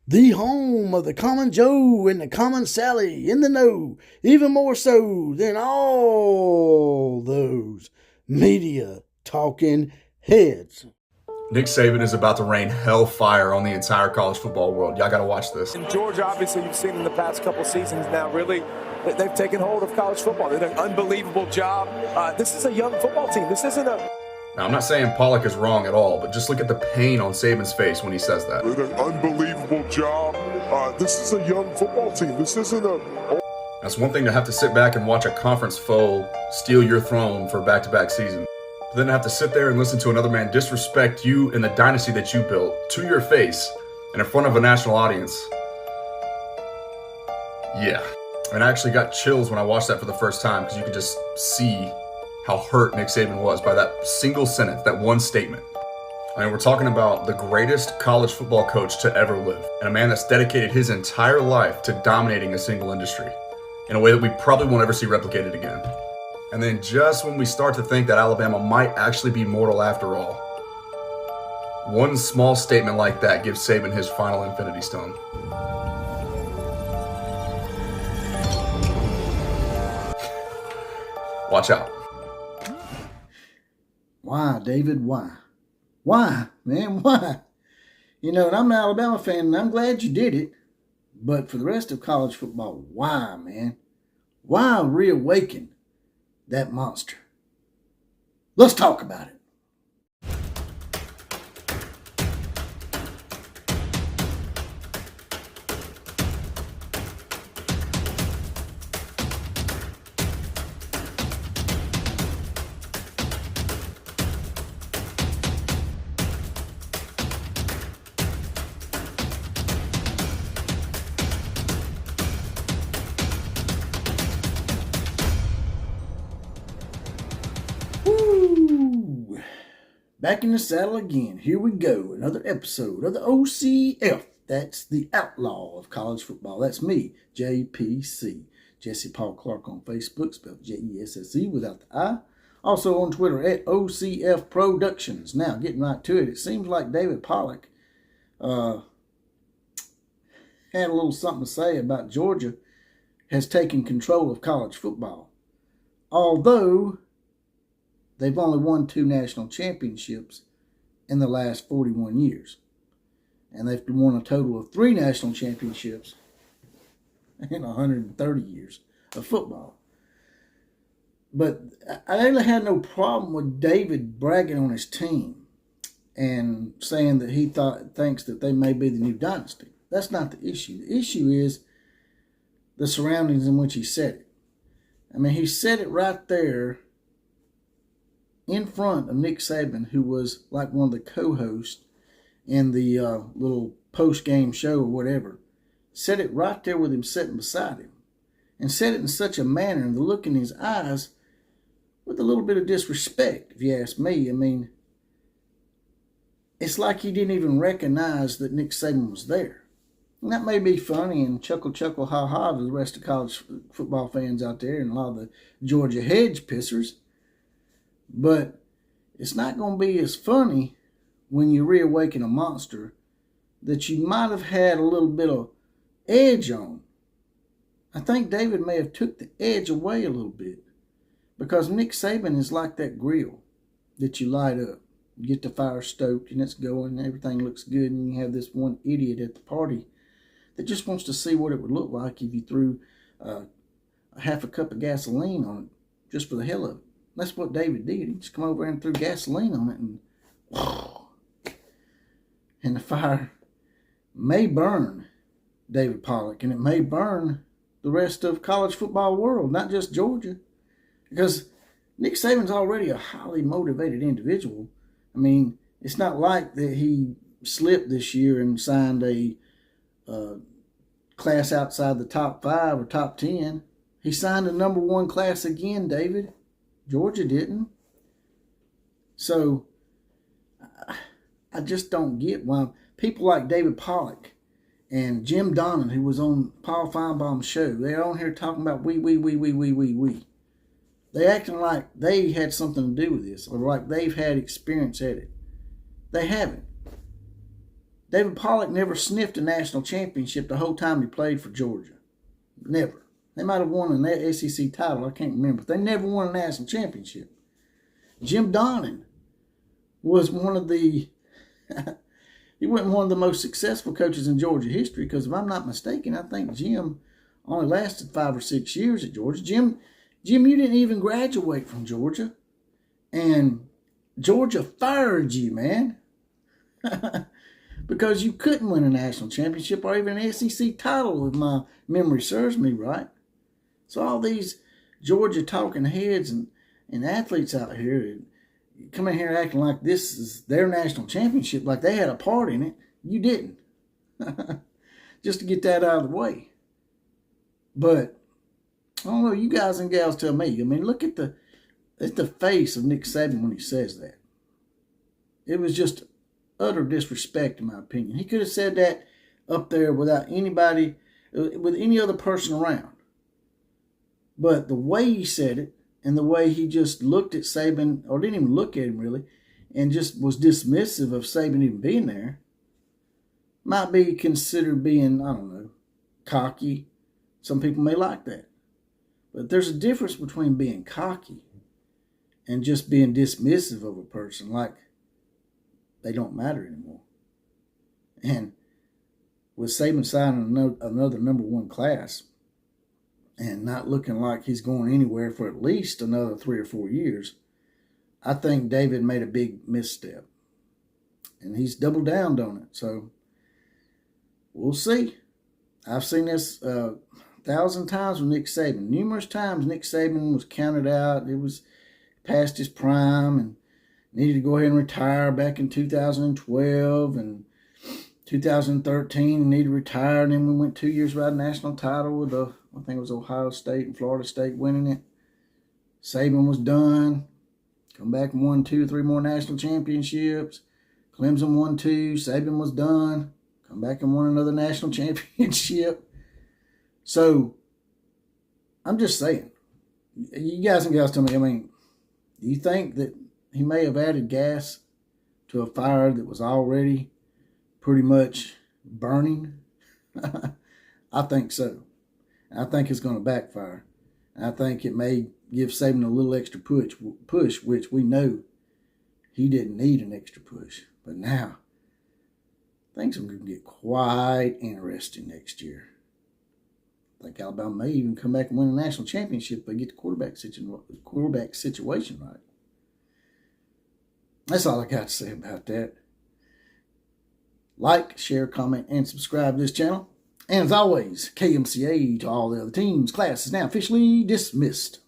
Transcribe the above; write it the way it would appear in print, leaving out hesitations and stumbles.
The home of the common Joe and the common Sally in the know, even more so than all those media talking heads. Nick Saban is about to rain hellfire on the entire college football world. Y'all got to watch this. In Georgia, obviously, you've seen in the past couple seasons now, really, they've taken hold of college football. They've done an unbelievable job. This is a young football team. This isn't a... Now, I'm not saying Pollack is wrong at all, but just look at the pain on Saban's face when he says that. They did an unbelievable job. This is a young football team. This isn't a... That's one thing to have to sit back and watch a conference foe steal your throne for a back-to-back season. But then to have to sit there and listen to another man disrespect you and the dynasty that you built to your face and in front of a national audience. Yeah. I mean, I actually got chills when I watched that for the first time because you could just see how hurt Nick Saban was by that single sentence, that one statement. I mean, we're talking about the greatest college football coach to ever live, and a man that's dedicated his entire life to dominating a single industry in a way that we probably won't ever see replicated again. And then just when we start to think that Alabama might actually be mortal after all, one small statement like that gives Saban his final infinity stone. Watch out. Why, David? Why? Why, man? Why? You know, and I'm an Alabama fan, and I'm glad you did it. But for the rest of college football, why, man? Why reawaken that monster? Let's talk about it. Back in the saddle again. Here we go. Another episode of the OCF. That's the outlaw of college football. That's me, JPC. Jesse Paul Clark on Facebook, spelled Jesse without the I. Also on Twitter at OCF Productions. Now, getting right to it. It seems like David Pollack had a little something to say about Georgia has taken control of college football. Although they've only won 2 national championships in the last 41 years. And they've won a total of 3 national championships in 130 years of football. But I really had no problem with David bragging on his team and saying that he thinks that they may be the new dynasty. That's not the issue. The issue is the surroundings in which he said it. I mean, he said it right there in front of Nick Saban, who was like one of the co-hosts in the little post-game show or whatever. Said it right there with him sitting beside him. And said it in such a manner, and the look in his eyes, with a little bit of disrespect, if you ask me. I mean, it's like he didn't even recognize that Nick Saban was there. And that may be funny and chuckle, ha, ha to the rest of college football fans out there and a lot of the Georgia hedge pissers. But it's not going to be as funny when you reawaken a monster that you might have had a little bit of edge on. I think David may have took the edge away a little bit because Nick Saban is like that grill that you light up. You get the fire stoked and it's going and everything looks good, and you have this one idiot at the party that just wants to see what it would look like if you threw a half a cup of gasoline on it just for the hell of it. That's what David did. He just come over and threw gasoline on it, and the fire may burn David Pollack, and it may burn the rest of college football world, not just Georgia, because Nick Saban's already a highly motivated individual. I mean, it's not like that he slipped this year and signed a class outside the top 5 or top 10. He signed a number 1 class again, David. Georgia didn't. So I just don't get why people like David Pollack and Jim Donnan, who was on Paul Feinbaum's show, they're on here talking about we. They acting like they had something to do with this or like they've had experience at it. They haven't. David Pollack never sniffed a national championship the whole time he played for Georgia. Never. They might have won an SEC title, I can't remember, but they never won a national championship. Jim Donnan was one of the he wasn't one of the most successful coaches in Georgia history, because if I'm not mistaken, I think Jim only lasted 5 or 6 years at Georgia. Jim, you didn't even graduate from Georgia, and Georgia fired you, man, because you couldn't win a national championship or even an SEC title, if my memory serves me right. So all these Georgia talking heads and athletes out here come in here acting like this is their national championship, like they had a part in it. You didn't. Just to get that out of the way. But I don't know, you guys and gals tell me. I mean, look at the face of Nick Saban when he says that. It was just utter disrespect, in my opinion. He could have said that up there without anybody, with any other person around. But the way he said it, and the way he just looked at Saban, or didn't even look at him really, and just was dismissive of Saban even being there, might be considered being, I don't know, cocky. Some people may like that. But there's a difference between being cocky and just being dismissive of a person like they don't matter anymore. And with Saban signing another number 1 class and not looking like he's going anywhere for at least another 3 or 4 years, I think David made a big misstep. And he's doubled down on it. So we'll see. I've seen this 1,000 times with Nick Saban. Numerous times Nick Saban was counted out. It was past his prime and needed to go ahead and retire back in 2012 and 2013. Needed to retire, and then we went 2 years without a national title with I think it was Ohio State and Florida State winning it. Saban was done. Come back and won 2 or 3 more national championships. Clemson won 2. Saban was done. Come back and won another national championship. So, I'm just saying. You guys and gals tell me, I mean, do you think that he may have added gas to a fire that was already pretty much burning? I think so. I think it's going to backfire. I think it may give Saban a little extra push, which we know he didn't need an extra push. But now, things are going to get quite interesting next year. I think Alabama may even come back and win a national championship if they get the quarterback situation right. That's all I got to say about that. Like, share, comment, and subscribe to this channel. And as always, KMCA to all the other teams. Class is now officially dismissed.